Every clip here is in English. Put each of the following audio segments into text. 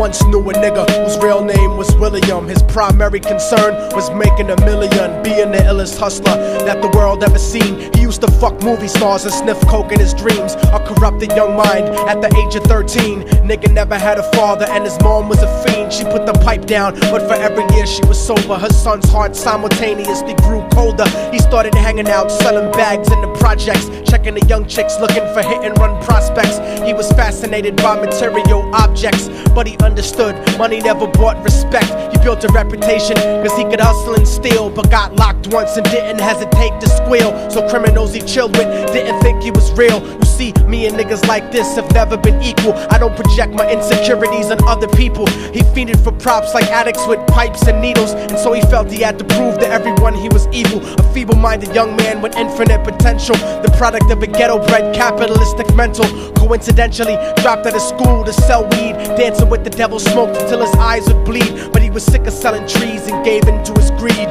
once knew a nigga whose real name was William. His primary concern was making $1 million, being the illest hustler that the world ever seen. He used to fuck movie stars and sniff coke in his dreams. A corrupted young mind at the age of 13. Nigga never had a father and his mom was a fiend. She put the pipe down, but for every year she was sober, her son's heart simultaneously grew colder. He started hanging out, selling bags in the projects, checking the young chicks, looking for hit and run prospects. He was fascinated by material objects, but he understood money never bought respect. He built a reputation cause he could hustle and steal, but got locked once and didn't hesitate to squeal. So criminals he chilled with didn't think he was real. You see, me and niggas like this have never been equal. I don't project my insecurities on other people. He fiended for props like addicts with pipes and needles, and so he felt he had to prove to everyone he was evil. A feeble-minded young man with infinite potential, the product of a ghetto-bred capitalistic mental. Coincidentally, dropped out of school to sell weed, dancing with the devil, smoked until his eyes would bleed. But he was sick of selling trees and gave in to his greed.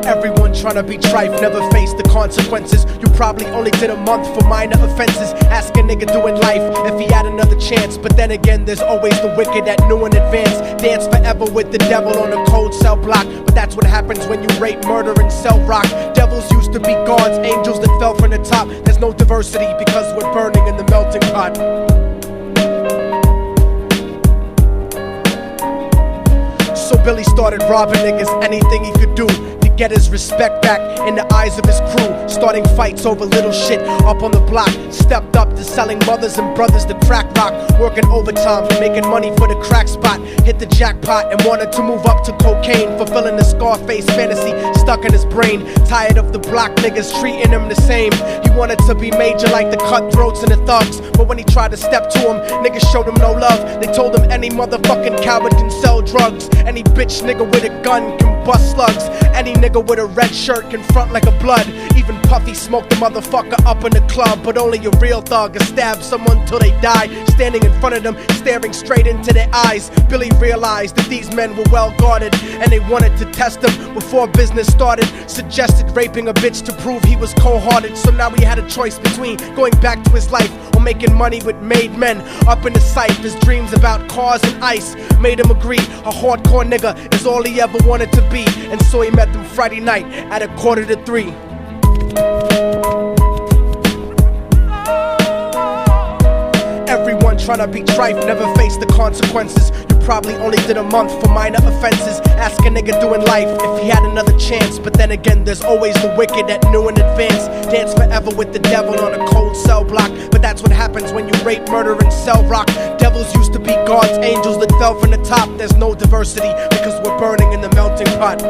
Everyone tryna be trife, never face the consequences. You probably only did a month for minor offenses. Ask a nigga doing life if he had another chance. But then again, there's always the wicked that knew in advance. Dance forever with the devil on a cold cell block. But that's what happens when you rape, murder, and sell rock. Devils used to be gods, angels that fell from the top. There's no diversity because we're burning in the melting pot. So Billy started robbing niggas, anything he could do to get his respect back in the eyes of his crew. Starting fights over little shit up on the block. Stepped up to selling mothers and brothers to crack rock. Working overtime, making money for the crack spot. Hit the jackpot and wanted to move up to cocaine. Fulfilling the Scarface fantasy stuck in his brain. Tired of the block niggas treating him the same. He wanted to be major like the cutthroats and the thugs. But when he tried to step to him, niggas showed him no love. They told him any motherfucking coward can sell drugs. Any bitch nigga with a gun can bust slugs. Any nigga with a red shirt can front like a blood. Even Puffy smoked the motherfucker up in the club. But only a real thug can stab someone till they die. Standing in front of them, staring straight into their eyes, Billy realized that these men were well guarded, and they wanted to test him before business started. Suggested raping a bitch to prove he was cold-hearted. So now he had a choice between going back to his life or making money with made men. Up in the sight, his dreams about cars and ice made him agree a hardcore nigga is all he ever wanted to be. And so he met them Friday night at 2:45. Everyone tryna be trife, never face the consequences. You probably only did a month for minor offenses. Ask a nigga doing life if he had another chance. But then again, there's always the wicked that knew in advance. Dance forever with the devil on a cold cell block. But that's what happens when you rape, murder, and sell rock. Devils used to be gods, angels that fell from the top. There's no diversity because we're burning in the melting pot.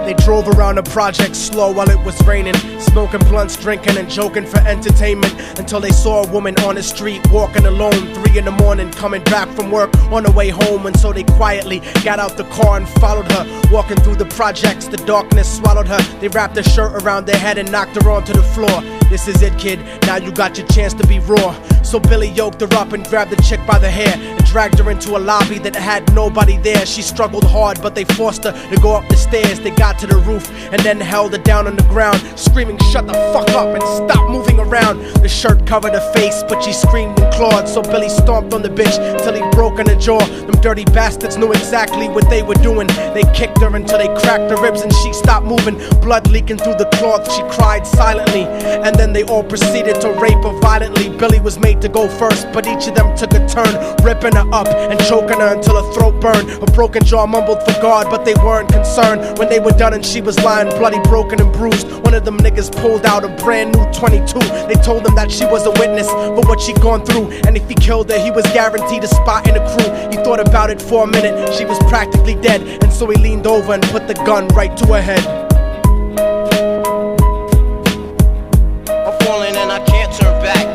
They drove around the project slow while it was raining, smoking blunts, drinking and joking for entertainment, until they saw a woman on the street walking alone, 3 in the morning, coming back from work on her way home. And so they quietly got out the car and followed her. Walking through the projects, the darkness swallowed her. They wrapped her shirt around their head and knocked her onto the floor. This is it, kid, now you got your chance to be raw. So Billy yoked her up and grabbed the chick by the hair and dragged her into a lobby that had nobody there. She struggled hard, but they forced her to go up the stairs. They got to the roof and then held her down on the ground, screaming, "Shut the fuck up and stop moving around." The shirt covered her face, but she screamed and clawed. So Billy stomped on the bitch till he broke in her jaw. Them dirty bastards knew exactly what they were doing. They kicked her until they cracked her ribs and she stopped moving. Blood leaking through the cloth, she cried silently. And then they all proceeded to rape her violently. Billy was made to go first, but each of them took a turn, ripping her up and choking her until her throat burned. Her broken jaw mumbled for God, but they weren't concerned. When they were done and she was lying bloody, broken and bruised, one of them niggas pulled out a brand new 22. They told him that she was a witness for what she'd gone through, and if he killed her, he was guaranteed a spot in the crew. He thought about it for a minute, she was practically dead, and so he leaned over and put the gun right to her head. I'm falling and I can't turn back.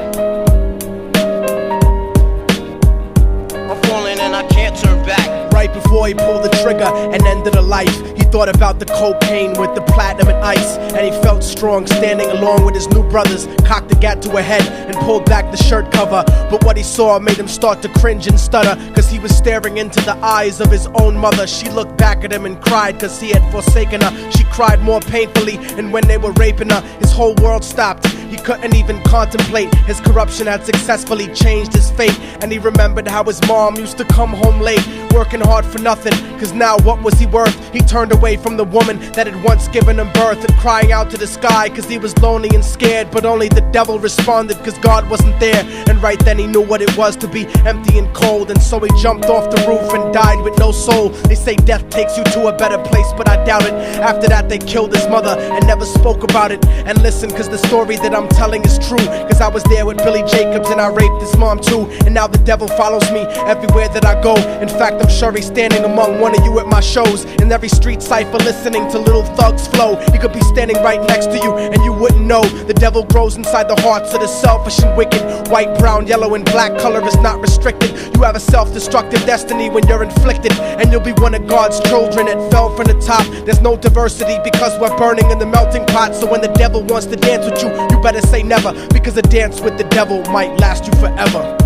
I'm falling and I can't turn back. right before he pulled the trigger and ended a life. He thought about the cocaine with the platinum and ice, and he felt strong standing along with his new brothers, cocked the gat to her head and pulled back the shirt cover. But what he saw made him start to cringe and stutter, cause he was staring into the eyes of his own mother. She looked back at him and cried cause he had forsaken her. She cried more painfully, and when they were raping her, his whole world stopped. He couldn't even contemplate. His corruption had successfully changed his fate, and he remembered how his mom used to come home late, working hard for nothing, cause now what was he worth? He turned away from the woman that had once given him birth, and crying out to the sky cause he was lonely and scared. But only the devil responded cause God wasn't there, and right then he knew what it was to be empty and cold. And so he jumped off the roof and died with no soul. They say death takes you to a better place, but I doubt it. After that they killed his mother and never spoke about it. And listen, cause the story that I'm telling is true, cause I was there with Billy Jacobs and I raped his mom too. And now the devil follows me everywhere that I go. In fact, I'm sure he's standing among one of you at my shows, in every street cipher listening to Little Thug's flow. He could be standing right next to you and you wouldn't know. The devil grows inside the hearts of the selfish and wicked. White, brown, yellow and black color is not restricted. You have a self-destructive destiny when you're inflicted, and you'll be one of God's children that fell from the top. There's no diversity because we're burning in the melting pot. So when the devil wants to dance with you, you better say never, because a dance with the devil might last you forever.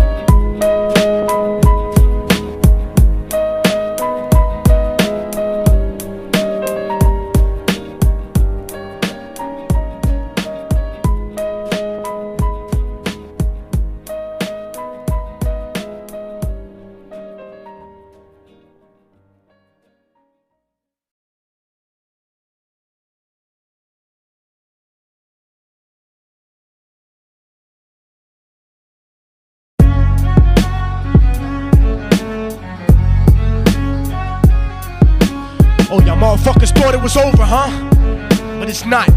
Oh, y'all motherfuckers thought it was over, huh? But it's not.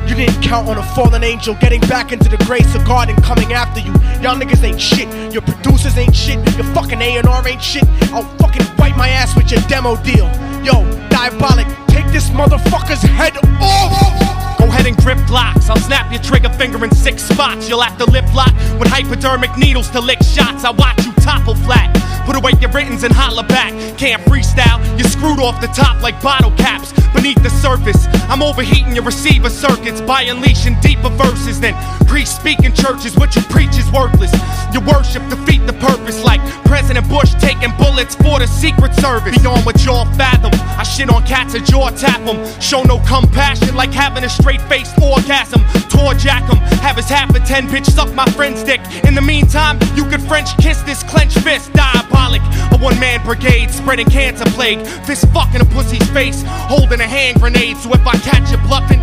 You didn't count on a fallen angel getting back into the grace of God and coming after you. Y'all niggas ain't shit. Your producers ain't shit. Your fucking A&R ain't shit. I'll fucking wipe my ass with your demo deal. Yo, Diabolic, take this motherfucker's head off! Go ahead and grip Glocks. I'll snap your trigger finger in 6 spots. You'll have to lip lock with hypodermic needles to lick shots. I watch you topple flat. Put away your writtens and holler back. Can't freestyle, you're screwed off the top like bottle caps. Beneath the surface, I'm overheating your receiver circuits by unleashing deeper verses than priests speak in churches. What you preach is worthless. Your worship defeat the purpose, like President Bush taking bullets for the Secret Service. Beyond what y'all fathom, I shit on cats and jaw tap them. Show no compassion like having a straight-faced orgasm. Tour jack 'em, have his half a 10 bitch suck my friend's dick. In the meantime, you could French kiss this clenched fist. Diabolic, a one-man brigade spreading cancer plague. Fist fucking a pussy's face, holding a hand grenade. So if I catch you bluffing,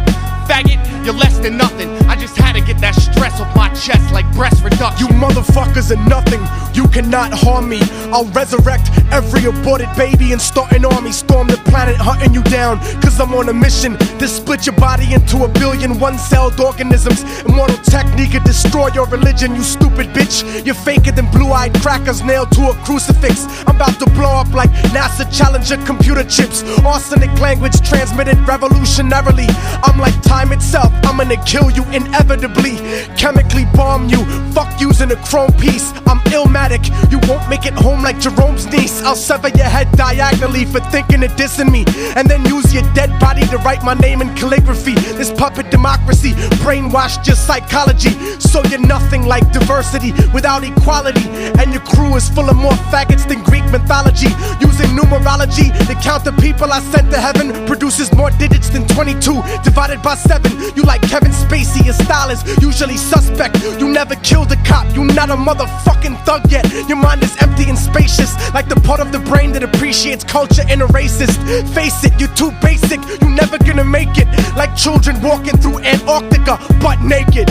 faggot, you're less than nothing. I just had to get that stress off my chest like breast reduction. You motherfuckers are nothing. You cannot harm me. I'll resurrect every aborted baby and start an army. Storm the planet hunting you down, cause I'm on a mission to split your body into 1 billion one-celled organisms. Immortal technique could destroy your religion, you stupid bitch. You're faker than blue-eyed crackers nailed to a crucifix. I'm about to blow up like NASA Challenger computer chips. Arsenic language transmitted revolutionarily. I'm like time itself, I'm gonna kill you inevitably. Chemically bomb you, fuck using a chrome piece. I'm illmatic, you won't make it home like Jerome's niece. I'll sever your head diagonally for thinking of dissing me, and then use your dead body to write my name in calligraphy. This puppet democracy brainwashed your psychology, so you're nothing like diversity without equality. And your crew is full of more faggots than Greek mythology. Using numerology to count the people I sent to heaven produces more digits than 22 divided by 7. You like Kevin Spacey, your style is usually suspect. You never killed a cop, you not a motherfucking thug yet. Your mind is empty and spacious, like the part of the brain that appreciates culture in a racist. Face it, you're too basic, you never gonna make it. Like children walking through Antarctica butt naked.